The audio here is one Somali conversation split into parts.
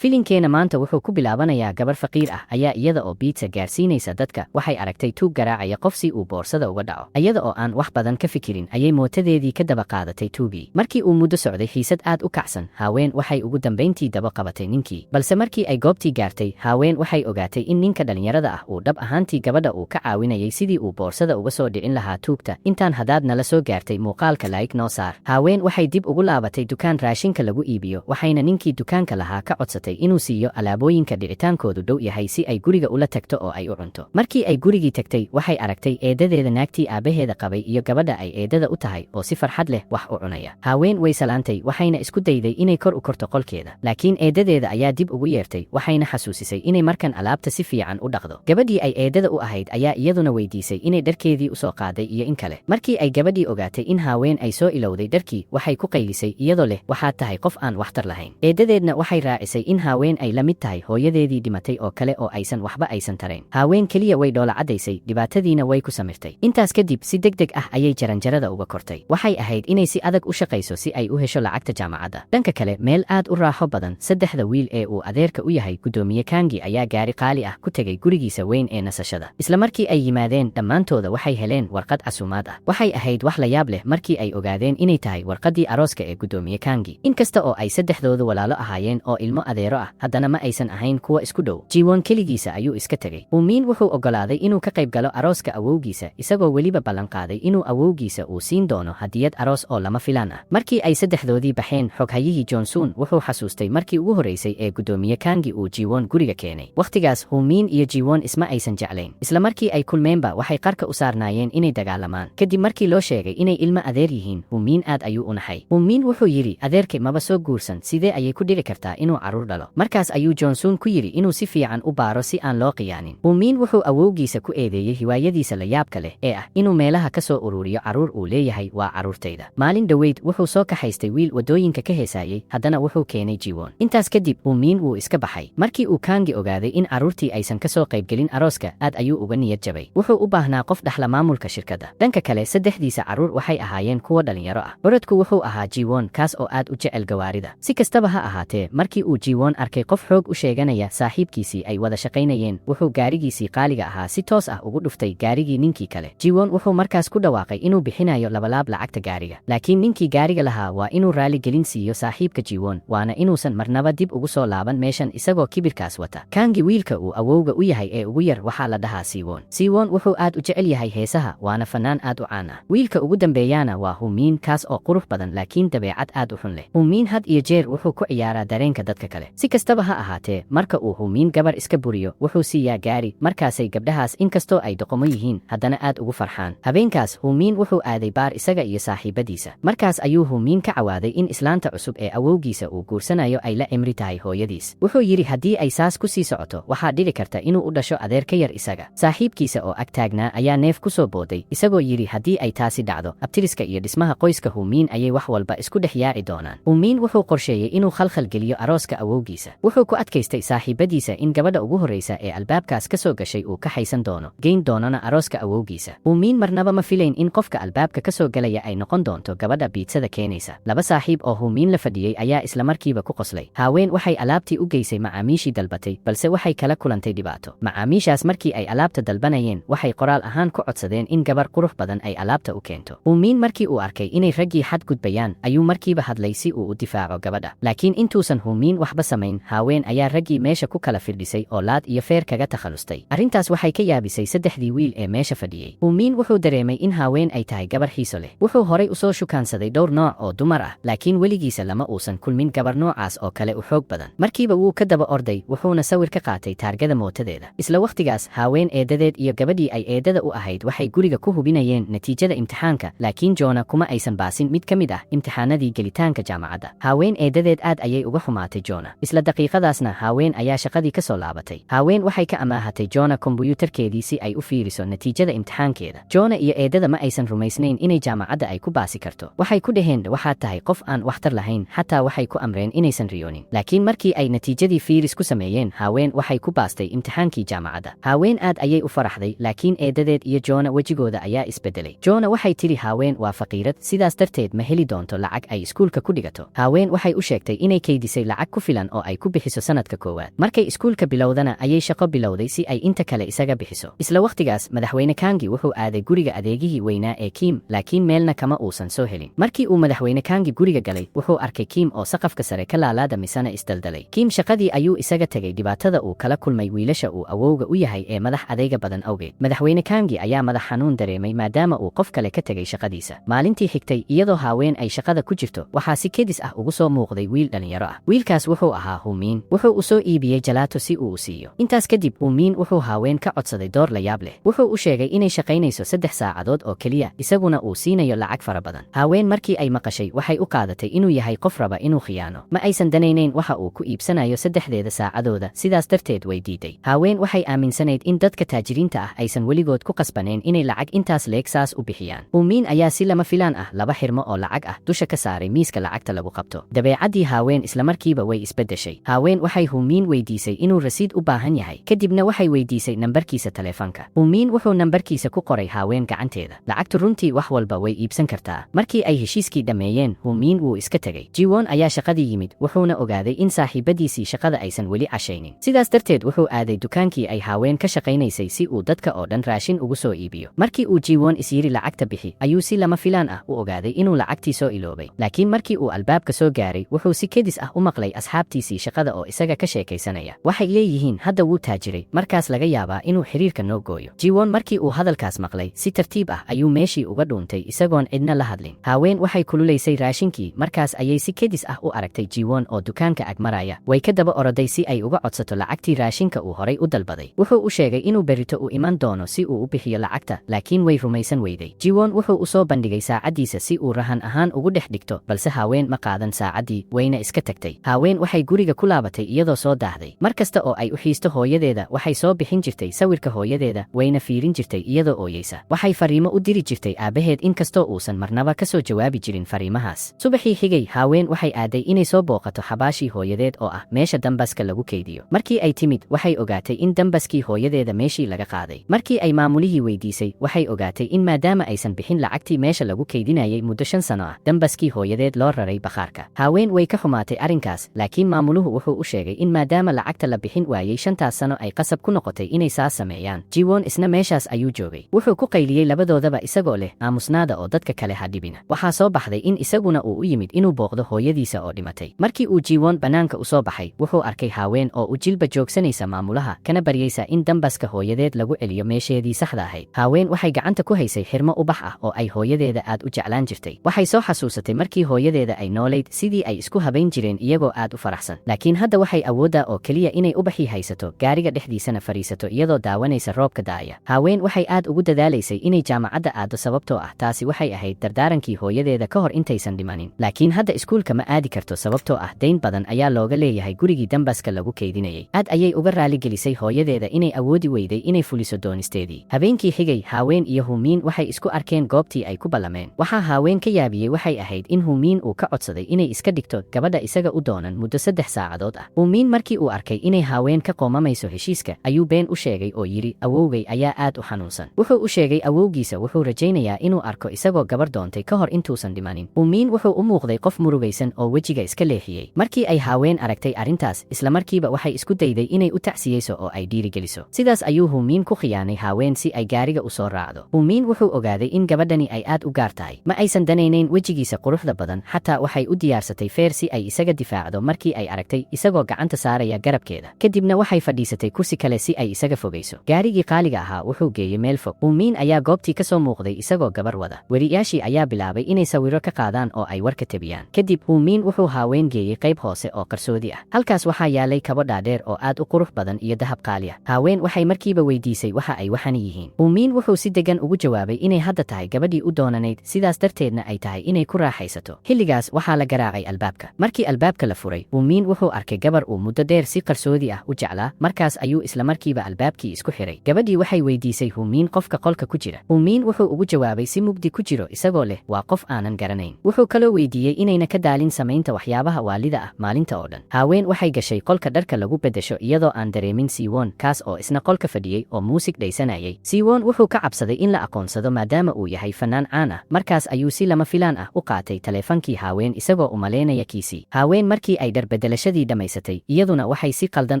filinkeena maanta wuxuu ku bilaabanayaa gabar faqiir ah ayaa iyada oo biitsa gaarsiinaysa dadka waxay aragtay tuug garaacaya qof si uu boorsada uga dhaco iyada oo aan wax badan ka fikirin ayay mootadeedii ka daba qaadatay tuugii markii uu muddo socday xiisad aad u kacsan haween waxay ugu dambayntii daba qabatay ninkii balse markii ay goobtii gaartay haween waxay ogaatay in ninka dhalinyarada ah uu dhab ahaantii gabadha uu ka caawinayay sidii uu boorsada uga soo dhicin lahaa tuugta intaan hadaad nala soo gaartay muuqaalka like noo saar haween waxay dib ugu laabatay dukaan raashinka lagu iibiyo waxayna ninkii dukaanka lahaa ka codsatay inuu siiyo alaabooyinka dhicitaankoodu dhow yahay si ay guriga ula tagto oo ay u cunto markii ay gurigii tagtay waxay aragtay eedadeeda naagtii aabaheeda qabay iyo gabadha ay eedada u tahay oo si farxad leh wax u cunaya haween way salaantay waxayna isku dayday inay kor u korto qolkeeda laakiin eedadeeda ayaa dib ugu yeertay waxayna xasuusisay inay markan alaabta si fiican u dhaqdo gabadhii ay eedada u ahayd ayaa iyaduna weydiisay inay dharkeedii u soo qaaday iyo in kale markii ay gabadhii ogaatay in haween ay soo ilowday dharkii waxay ku qaylisay iyadoo leh waxaad tahay qof aan waxtar lahayn eedadeedna waxay raacisay in haween ay la mid tahay hooyadeedii dhimatay oo kale oo waxba aysan tarayn haween keliya way dhoola caddaysay dhibaatadiina way ku samirtay intaas kadib si degdeg ah ayay jaranjarada uga kortay waxay ahayd inay si adag u shaqayso si ay u hesho lacagta jaamacadda dhanka kale meel aad u raaxo badan saddexda wiil ee uu adeerka u yahay gudoomiye Kangi ayaa gaari qaali ah ku tegay gurigiisa weyn ee nasashada isla markii ay yimaadeen dhammaantooda waxay heleen warqad casuumaad ah waxay ahayd wax la yaab leh markii ay ogaadeen inay tahay warqadii arooska ee gudoomiye Kangi inkasta oo ay saddexdoodu walaalo ahaayeen oo ilmo adeero ah haddana ma aysan ahayn kuwa isku dhow jiwon keligiisa ayuu iska tegey uumiin wuxuu ogolaaday inuu ka qayb galo arooska awowgiisa isagoo weliba ballan qaaday inuu awowgiisa uu siin doono hadiyad aroos oo lama filaan ah markii ay saddexdoodii baxeen xoghayihii johnson wuxuu xasuustay markii ugu horreysay ee gudoomiye Kangi uu jiwon guriga keenay wakhtigaas uumiin iyo jiwon isma aysan jeclayn isla markii ay kulmeenba waxay qarka u saarnaayeen inay dagaalamaan kadib markii loo sheegay inay ilmo adeer yihiin uumiin aad ayuu u naxay uumiin wuxuu yidhi adeerkay maba soo guursan sidee ayay ku dhici kartaa inuu carruur dhalo markaas ayuu johnson ku yidhi inuu si fiican u baaro si aan loo qiyaanin uumiin wuxuu awowgiisa ku eedeeyey hiwaayadiisa la yaabka leh ee ah inuu meelaha ka soo ururiyo carruur uu leeyahay waa carruurtayda maalin dhoweyd wuxuu soo kaxaystay wiil waddooyinka ka heesaayey haddana wuxuu keenay jiwon intaas kadib uumiin wuu iska baxay markii uu Kangi ogaaday in carruurtii aysan ka soo qaybgelin arooska aad ayuu uga niyad jabay wuxuu u baahnaa qof dhaxla maamulka shirkadda dhanka kale saddexdiisa carruur waxay ahaayeen kuwa dhalinyaro ah orodku wuxuu ahaa jiwon kaas oo aad u jecel gawaarida si kastaba ha ahaatee markii uu jiwon arkay qof xoog u sheeganaya saaxiibkiisii ay wada shaqaynayeen wuxuu gaarigiisii qaaliga ahaa si toos ah ugu dhuftay gaarigii ninkii kale jiwon wuxuu markaas ku dhawaaqay inuu bixinayo labalaab lacagta gaariga laakiin ninkii gaariga lahaa waa inuu raali gelin siiyo saaxiibka jiwon waana inuusan marnaba dib ugu soo laaban meeshan isagoo kibirkaas wata Kangi wiilka uu awowga u yahay ee ugu yar waxaa la dhahaa Siwon wuxuu aad u jecel yahay heesaha waana fanaan aad u caan ah wiilka ugu dambeeyana waa Humin kaas oo qurux badan laakiin dabeecad aad u xun leh Humin had iyo jeer wuxuu ku ciyaaraa dareenka dadka kale si kastaba ha ahaatee marka uu Humin gabar iska buriyo wuxuu siiyaa gaari markaasay gabdhahaas inkastoo ay doqomo yihiin haddana aad ugu farxaan habeenkaas Humin wuxuu aaday baar isaga iyo saaxiibadiisa markaas ayuu Humin ka cawaaday in islaanta cusub ee awowgiisa uu guursanayo ay la cimri tahay hooyadiis wuxuu yidhi haddii ay saas ku sii socoto waxaa dhici karta inuu u dhasho adeer ka yar isaga saaxiibkiisa oo ag taagnaa ayaa neef ku soo booday isagoo yidhi haddii ay taasi dhacdo abtiriska iyo dhismaha qoyska Humin ayay wax walba isku dhex yaaci doonaan Humin wuxuu qorsheeyey inuu khalkhal geliyo arooska awowgiisa wuxuu ku adkaystay saaxiibadiisa in gabadha ugu horreysa ee albaabkaas ka soo gashay uu ka haysan doono geyn doonana arooska awowgiisa Humin marnaba ma filayn in qofka albaabka ka soo galaya ay noqon doonto gabadha biitsada keenaysa laba saaxiib oo Humin la fadhiyey ayaa isla markiiba ku qoslay haween waxay alaabtii u geysay macaamiishii dalbatay balse waxay kala kulantay dhibaato macaamiishaas markii ay alaabta dalbanayeen waxay qoraal ahaan ku codsadeen in gabar qurux badan ay alaabta u keento Humin markii uu arkay inay raggii xad gudbayaan ayuu markiiba hadlay si uu u difaaco gabadha laakiin intuusan Humin waxba samayn haween ayaa raggii meesha ku kala firdhisay oo laad iyo feer kaga takhallustay arrintaas waxay ka yaabisay saddexdii wiil ee meesha fadhiyey Humin wuxuu dareemay in haween ay tahay gabar xiiso leh wuxuu horay u soo shukaansaday dhowr nooc oo dumar ah laakiin weligiisa lama uusan kulmin gabar noocaas oo kale u xoog badan markiiba wuu ka daba orday wuxuuna sawir ka qaatay taargada mootadeeda isla wakhtigaas haween eedadeed iyo gabadhii ay eedada u ahayd waxay guriga ku hubinayeen natiijada imtixaanka laakiin Jona kuma aysan baasin mid ka mid ah imtixaanadii gelitaanka jaamacadda haween eedadeed aad ayay uga xumaatay Jona isla daqiiqadaasna haween ayaa shaqadii ka soo laabatay haween waxay ka amaahatay Jona kombuyuutarkeedii si ay u fiiriso natiijada imtixaankeeda Jona iyo eedada ma aysan rumaysnayn inay jaamacadda ay ku baasi karto waxay ku dhaheen waxaad tahay qof aan waxtar lahayn xataa waxay ku amreen inaysan riyoonin laakiin markii ay natiijadii fiiris ku sameeyeen haween waxay ku baastay imtixaankii jaamacadda haween aad ayay u faraxday laakiin eedadeed iyo Jona wejigooda ayaa isbedelay Jona waxay tiri haween waa faqiirad sidaas darteed ma heli doonto lacag ay iskuulka ku dhigato haween waxay u sheegtay inay kaydisay lacag ku filan oo ay ku bixiso sanadka koowaad. Markay iskuulka bilowdana ayay shaqo bilowday si ay inta kale isaga bixiso. Isla waqtigaas madaxweyne Kangi wuxuu aaday guriga adeegihii weynaa ee Kim, laakiin meelna kama uusan soo helin. Markii uu madaxweyne Kangi guriga galay, wuxuu arkay Kim oo saqafka sare ka laalaada misana isdaldalay. Kim shaqadii ayuu isaga tagay dhibaatada uu kala kulmay wiilasha uu awowga u yahay ee madax adayga badan awgeed. Madaxweyne Kangi ayaa madax xanuun dareemay maadaama uu qof kale ka tagay shaqadiisa. Maalintii xigtay, iyadoo haween ay shaqada ku jirto, waxaa si kedis ah ugu soo muuqday wiil dhalinyaro ah. Wiilkaas wuxuu ahaa Humin. Wuxuu u soo iibiyey jalaato si uu u siiyo. Intaas kadib, Humin wuxuu haween ka codsaday door la yaab leh. Wuxuu u sheegay inay shaqaynayso 3 saacadood oo keliya, isaguna uu siinayo lacag fara badan. Haween markii ay maqashay, waxay u qaadatay inuu yahay qof raba inuu khiyaano. Ma aysan danaynayn waxa uu ku iibsanayo 3 saacadooda, sidaas darteed way diiday. Haween waxay aaminsanayd in dadka taajiriinta ah aysan weligood ku qasbaneen inay lacag intaas leeg saas u bixiyaan. Humin ayaa si lama filaan ah 2 xirmo oo lacag ah dusha ka saaray miiska lacagta lagu qabto. Dabeecadii haween isla markiiba way isbedeshay. Haween waxay Humin weydiisay inuu rasiid u baahan yahay, kadibna waxay weydiisay nambarkiisa taleefanka. Humin wuxuu nambarkiisa ku qoray haween gacanteeda. Lacagtu runtii wax walba way iibsan kartaa. Markii ay heshiiskii dhameeyeen, Humin wuu iska tagay. Jiwon ayaa shaqadii yimid, wuxuuna ogaaday in saaxiibadiisii shaqada aysan weli cashaynin. Sidaas darteed wuxuu aaday dukaankii ay haween ka shaqaynaysay si uu dadka oo dhan raashin ugu soo iibiyo. Markii uu Jiwon is yiri lacagta bixi, ayuu si lama filaan ah u ogaaday inuu lacagtii soo iloobay. Laakiin markii uu albaabka soo gaaray, wuxuu si kedis ah u maqlay asxaabtiisii shaqada oo isaga ka sheekaysanaya. Waxay leeyihiin hadda wuu taajiray, markaas laga yaabaa inuu xiriirka noo gooyo. Jiwon markii uu hadalkaas maqlay, si tartiib ah ayuu meeshii uga dhuuntay isagoon cidna la hadlin. Haween waxay kululaysay raashinkii, markaas ayay si kedis ah u aragtay Jiwon oo dukaanka ag maraya. Way ka daba oroday si ay uga codsato lacagtii raashinka uu horay u dalbaday. Wuxuu u sheegay inuu berito u iman doono si uu u bixiyo lacagta, laakiin way rumaysan weyday. Jiwon wuxuu u soo bandhigay saacadiisa si uu rahan ahaan ugu dhex dhigto, balse haween ma qaadan saacadii, wayna iska tagtay. Haween waxay guriga ku laabatay iyadoo soo daahday. Mar kasta oo ay u xiisto hooyadeeda, waxay soo bixin jirtay sawirka hooyadeeda, wayna fiirin jirtay iyadoo ooyeysa. Waxay fariimo u diri jirtay aabaheed inkastoo uusan marnaba ka soo jawaabi jirin fariimahaas. Subaxii xigay, haween waxay aaday inay soo booqato xabaashii hooyadeed oo ah meesha dambaska lagu keydiyo. Markii ay timid, waxay ogaatay in dambaskii hooyadeeda meeshii laga qaaday. Markii ay maamulihii weydiisay, waxay ogaatay in maadaama aysan bixin lacagtii meesha lagu keydinayay muddo 5 sano ah, dambaskii hooyadeed loo raray bakhaarka. Haween way ka xumaatay arrinkaas, laakiin maamuluhu wuxuu u sheegay in maadaama lacagta la bixin waayay 5taas sano ay qasab ku noqotay inay saas sameeyaan. Jiwon isna meeshaas ayuu joogay. Wuxuu ku qayliyey labadoodaba isagoo leh, aamusnaada oo dadka kale ha dhibina. Waxaa soo baxday in isaguna uu u yimid inuu booqdo hooyadiisa oo dhimatay. Markii uu Jiwon banaanka u soo baxay, wuxuu arkay haween oo u jilba joogsanaysa maamulaha, kana baryaysa in dambaska hooyadeed lagu celiyo meesheedii saxda ahayd. Haween waxay gacanta ku haysay xirmo ubax ah oo ay hooyadeeda aad u jeclaan jirtay. Waxay soo xasuusatay markii hooyadeeda ay noolayd sidii ay isku habayn jireen iyagoo aad u faraxsan. Laakiin hadda waxay awooddaa oo keliya inay ubaxii haysato, gaariga dhexdiisana fariisato iyadoo daawanaysa roobka daaya. Haween waxay aad ugu dadaalaysay inay jaamacadda aado sababtoo ah taasi waxay ahayd dardaarankii hooyadeeda ka hor intaysan dhimanin. Laakiin hadda iskuulka ma aadi karto sababtoo ah dayn badan ayaa looga leeyahay gurigii dambaska lagu keydinayay. Aad ayay uga raali gelisay hooyadeeda inay awoodi weyday inay fuliso doonisteedii. Habeenkii xigay, haween iyo Humin waxay isku arkeen goobtii ay ku ballameen. Waxaa haween ka yaabiyey waxay ahayd in Humin uu ka codsaday inay iska dhigto gabadha isaga u doonan muddo 3 saacadood ah. Humin markii uu arkay inay haween ka qoomamayso heshiiska, ayuu been u sheegay oo yiri awowgay ayaa aad u xanuunsan. Wuxuu u sheegay awowgiisa wuxuu rajaynayaa inuu arko isagoo gabar doontay ka hor intuusan dhimanin. Humin wuxuu u muuqday qof murugaysan oo wejiga iska leexiyey. Markii ay haween aragtay arrintaas, isla markiiba waxay isku dayday inay u tacsiyeyso oo ay dhiirigeliso. Sidaas ayuu Humin ku khiyaanay haween si ay gaariga u soo raacdo. Humin wuxuu ogaaday in gabadhani ay aad u gaar tahay. Ma aysan danaynayn wejigiisa quruxda badan, xataa waxay u diyaarsatay feer si ay isaga difaacdo markii ay aragtay isagoo gacanta saaraya garabkeeda. Kadibna waxay fadhiisatay kursi kale si ay isaga fogeyso. Gaarigii qaaliga ahaa wuxuu geeyey meel fog. Humin ayaa goobtii ka soo muuqday isagoo gabar wada. Weriyaashii ayaa bilaabay inay sawiro ka qaadaan oo ay warka tabiyaan. Kadib Humin wuxuu haween geeyey qayb hoose oo qarsoodi ah. Halkaas waxaa yaalay kabo dhaadheer oo aad u qurux badan iyo dahab qaali ah. Haween waxay markiiba weydiisay waxa ay waxani yihiin. Humin wuxuu si degan ugu jawaabay inay hadda tahay gabadhii u doonanayd, sidaas darteedna ay tahay inay ku raaxaysato. Xilligaas waxaa la garaacay albaabka. Markii albaabka la furay, Humin wuxuu arkay gabar uu muddo dheer si qarsoodi ah u jeclaa, markaas ayuu isla markiiba albaabkii isku xiray. Gabadhii waxay weydiisay Humin qofka qolka ku jira. Humin wuxuu ugu jawaabay si mugdi ku jiro isagoo leh waa qof aanan garanayn. Wuxuu kaloo weydiiyey inayna ka daalin samaynta waxyaabaha waalida ah maalinta oo dhan. Haween waxay gashay qolka dharka lagu beddesho iyadoo aan dareemin Siwon, kaas oo isna qolka fadhiyey oo muusig dhaysanayay. Siwon wuxuu ka cabsaday in la aqoonsado maadaama uu yahay fanaan caan ah. Markaas ayuu si lama filaan ah u qaatay taleefankii haween isagoo u maleynaya kiisii. Haween markii ay dhar bedelashadii dhammaysatay iyaduna waxay si qaldan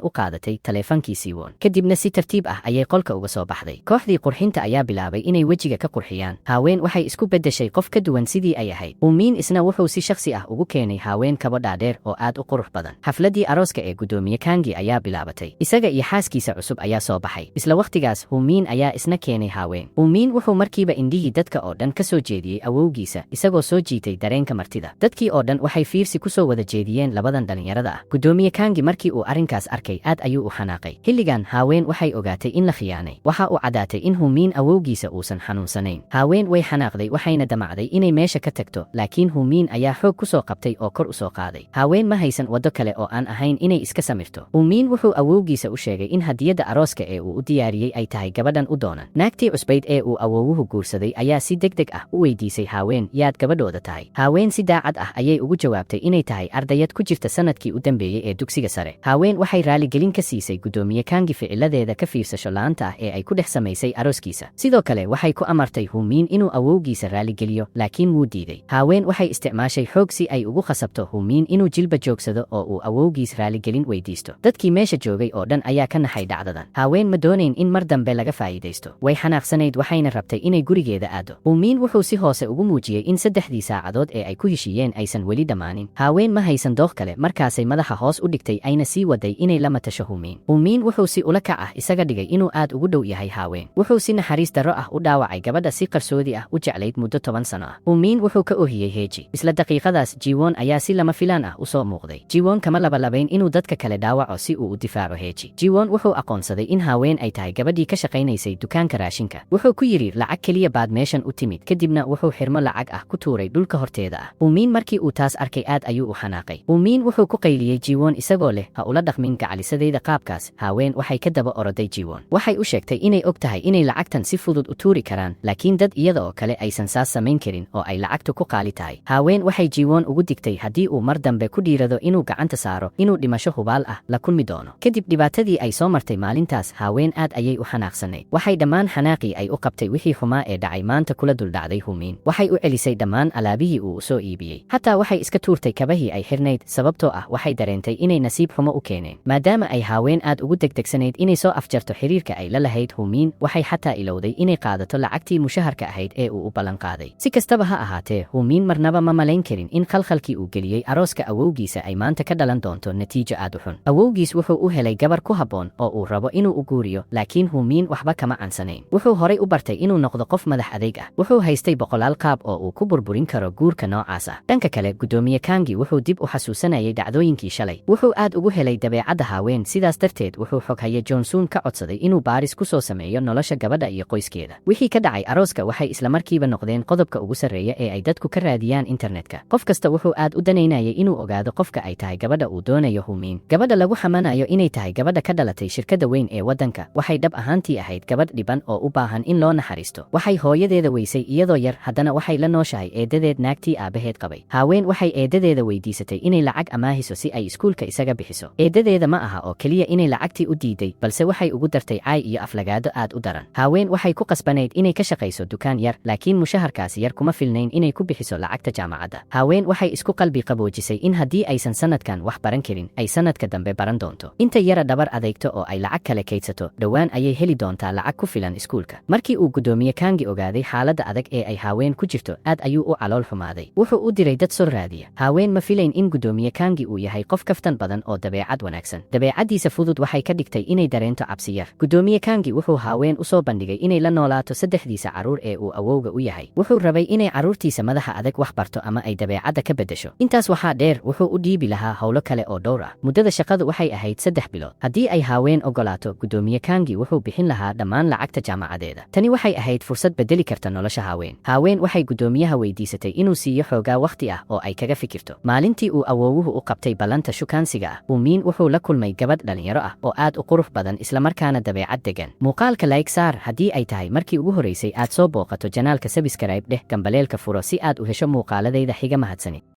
u qaadatay taleefankii Siwon kadibna si tartiib ah ayay qolka uga soo baxday. Kooxdii qurxinta ayaa bilaabay inay wejiga ka qurxiyaan. Haween waxay isku beddeshay qof ka duwan sidii ay ahayd. Min isna wuxuu si shakhsi ah ugu keenay haween kabo dhaadheer oo aad u qurux badan. Xafladii arooska ee gudoomiye Kangi ayaa bilaabatay. Isaga iyo xaaskiisa cusub ayaa soo baxay. Isla waqtigaas Min ayaa isna keenay haween. Min wuxuu markiiba indhihii dadka oo dhan ka soo jeediyey awowgiisa isagoo soo jiitay dareenka martida. Dadkii oo dhan waxay fiirsi ku soo wada jeediyeen labadan dhalinyarada ah. Gudoomiye Kangi markii uu arrinkaas arkay aad ayuu u xanaaqay. Xilligan haween waxay ogaatay in la khiyaanay. Waxa uu cadaatay in Min awowgiisa uusan xanuunsanayn. Haween way xanaaqday waxayna damacday inay meesha ka tagto, laakiin Min ayaa xoog ku soo qabtay oo kor u soo qaaday. Haween ma haysan wado kale oo aan ahayn inay iska samirto. Min wuxuu awowgiisa u sheegay in hadiyada arooska ee uu u diyaariyey ay tahay gabadhan u doonan. Naagtii cusbayd ee uu awowuhu guursaday ayaa si degdeg ah u weydiisay haween yaad gabadhooda tahay. Haween si daacad ah ayay ugu jawaabtay inay tahay ardayad ku jirta sanadkii u dambeeyey ee dugsiga sare. Haween waxay raaligelin ka siisay gudoomiye Kangi ficiladeeda ka fiirsasho la'aanta ah ee ay ku dhex samaysay arooskiisa. Sidoo kale waxay ku amartay Min inuu awowgiisa raaligeliyo, laakiin wuu diiday. Haween waxay isticmaashay xoog si ay ugu khasabto Min inuu jilba joogsado oo uu awowgiis raaligelin weydiisto. Dadkii meesha joogay oo dhan ayaa ka naxay dhacdadan. Haween ma doonayn in mar dambe laga faa'iidaysto. Way xanaaqsanayd waxayna rabtay inay gurigeeda aado. Min wuxuu si hoose ugu muujiyey in 3 saacadood ee ay ku heshiiyeen aysan weli dhammaanin. Haween ma haysan dooq kale markaasay madaxa hoos u dhigtay ayna sii waday inay la matasho Min. Min wuxuu si ula kac ah isaga dhigay inuu aad ugu dhow yahay haween. Wuxuu si naxariis darro ah u dhaawacay gabadha si qarsoodi ah u jeclayd muddo 10 sano ah. Min wuxuu ka oohiyey Heji. Isla daqiiqadaas Jiwon ayaa si lama filaan ah u soo muuqday. Jiwon kama labalabayn inuu dadka kale dhaawaco si uu u difaaco Heji. Jiwon wuxuu aqoonsaday in haween ay tahay gabadhii ka shaqaynaysay dukaanka raashinka. Wuxuu ku yiri lacag kaliya baad meeshan u timid, kadibna wuxuu xirmo lacag ah ku tuuray dhulka horteeda ah. Min markii uu taas arkay aad ayuu u xanaaqay. Min wuxuu ku qayliyey Jiwon isagoo leh ha ula dhaqmin gacalisadayda qaabkaas. Haween waxay ka daba oroday Jiwon. Waxay u sheegtay inay og tahay inay lacagtan si fudud u tuuri karaan, laakiin dad iyada oo kale aysan saas samayn karin oo ay lacagtu ku qaali tahay. Haween waxay Jiwon ugu digtay haddii uu mar dambe ku dhiirado inuu gacanta saaro inuu dhimasho hubaal ah la kulmi doono. Kadib dhibaatadii ay soo martay maalintaas haween aad ayay u xanaaqsanayd. Waxay dhammaan xanaaqii ay u qabtay wixii xumaa ee dhacay maanta kula duldhacday Min. Waxay u celisay dhammaan alaabihii uu soo iibiyey. Xataa waxay iska tuurtay kabahii ay xirnayd sababtoo ah waxay dareentay inay nasiib xumo u keeneen. Maadaama ay haween aad ugu degdegsanayd inay soo afjarto xiriirka ay la lahayd Min, waxay xataa ilowday inay qaadato lacagtii mushaharka ahayd ee uu u ballan qaaday. Si kastaba ha ahaatee, Min marnaba ma malayn karin in khalkhalkii uu geliyey arooska awowgiisa ay maanta ka dhalan doonto natiijo aad u xun. Awowgiis wuxuu u helay gabar ku habboon oo uu rabo inuu u guuriyo, laakiin Min waxba kama cansanayn. Wuxuu horay u bartay inuu noqdo qof madax adeeg ah. Wuxuu haystay boqolaal qaab oo uu ku burburin karo guurka noocaas ah. Dhanka kale, gudoomiye Kangi wuxuu dib u xasuusanayay dhacdooyinkii shalay. Wuxuu aad ugu helay dabeecadda haween, sidaas darteed wuxuu xoghaye Johnson ka codsaday inuu baaris ku soo sameeyo nolosha gabadha iyo qoyskeeda. Wixii ka dhacay arooska waxay isla markiiba noqdeen qodobka ugu sarreeya ee ay dadku ka raadiyaan internetka. Qof kasta wuxuu aad u danaynayay inuu ogaado qofka ay tahay gabadha uu doonayo Min. Gabadha lagu xamanayo inay tahay gabadha ka dhalatay shirkadda weyn ee waddanka waxay dhab ahaantii ahayd gabadh dhiban oo u baahan in loo naxariisto. Waxay hooyadeeda weysay iyadoo yar, haddana waxay la nooshahay eedadeed naagtii aabaheed qabay. Haween waxay eedadeeda weydiisatay inay lacag amaahiso si ay iskuulka isaga bixiso. Eedadeeda ma aha oo keliya inay lacagtii u diiday, balse waxay ugu dartay caay iyo aflagaado aad u daran. Haween waxay ku qasbanayd inay ka shaqayso dukaan yar, laakiin mushaharkaasi yar kuma filnayn inay ku bixiso lacagta jaamacadda. Haween waxay isku qalbi qaboojisay in haddii aysan sanadkan wax baran karin, ay sanadka dambe baran doonto. Inta yara dhabar adeegto oo ay lacag kale kaydsato, dhowaan ayay heli doontaa lacag ku filan iskuulka. Markii uu gudoomiye Kangi ogaaday xaaladda adag ee ay haween ku jirto, aad ayuu u calool xumaaday. Wuxuu u diray dad soo raadiya. Haween ma filayn in gudoomiye Kangi uu yahay qof kaftan badan oo dabeecad wanaagsan. Dabeecaddiisa fudud waxay ka dhigtay inay dareento cabsi yar. Gudoomiye Kangi wuxuu haween u soo bandhigay inay la noolaato 3 carruur ee uu awowga u yahay. Wuxuu rabay inay carruurtiisa madaxa adag wax barto ama ay dabeecadda ka beddesho. Intaas waxaa dheer, wuxuu u dhiibi lahaa howlo kale oo dhowr ah. Muddada shaqadu waxay ahayd 3 bilood. Haddii ay haween ogolaato, gudoomiye Kangi wuxuu bixin lahaa dhammaan lacagta jaamacadeeda. Tani waxay ahayd fursad bedeli karta nolosha haween. Haween waxay gudoomiyaha weydiisatay inuu siiyo xoogaa waqti ah oo ay kaga fikirto. Maalintii uu awowuhu u qabtay ballanta shukaansiga ah, Min wuxuu la kulmay gabadh dhalinyaro ah oo aad u qurux badan isla markaana dabeecad degan. Muuqaalka like saar haddii ay tahay markii ugu horeysay aad soo booqato janaalka subscribe dheh gambaleelka furo si aad u hesho muuqaaladayda xiga. Mahadsanid.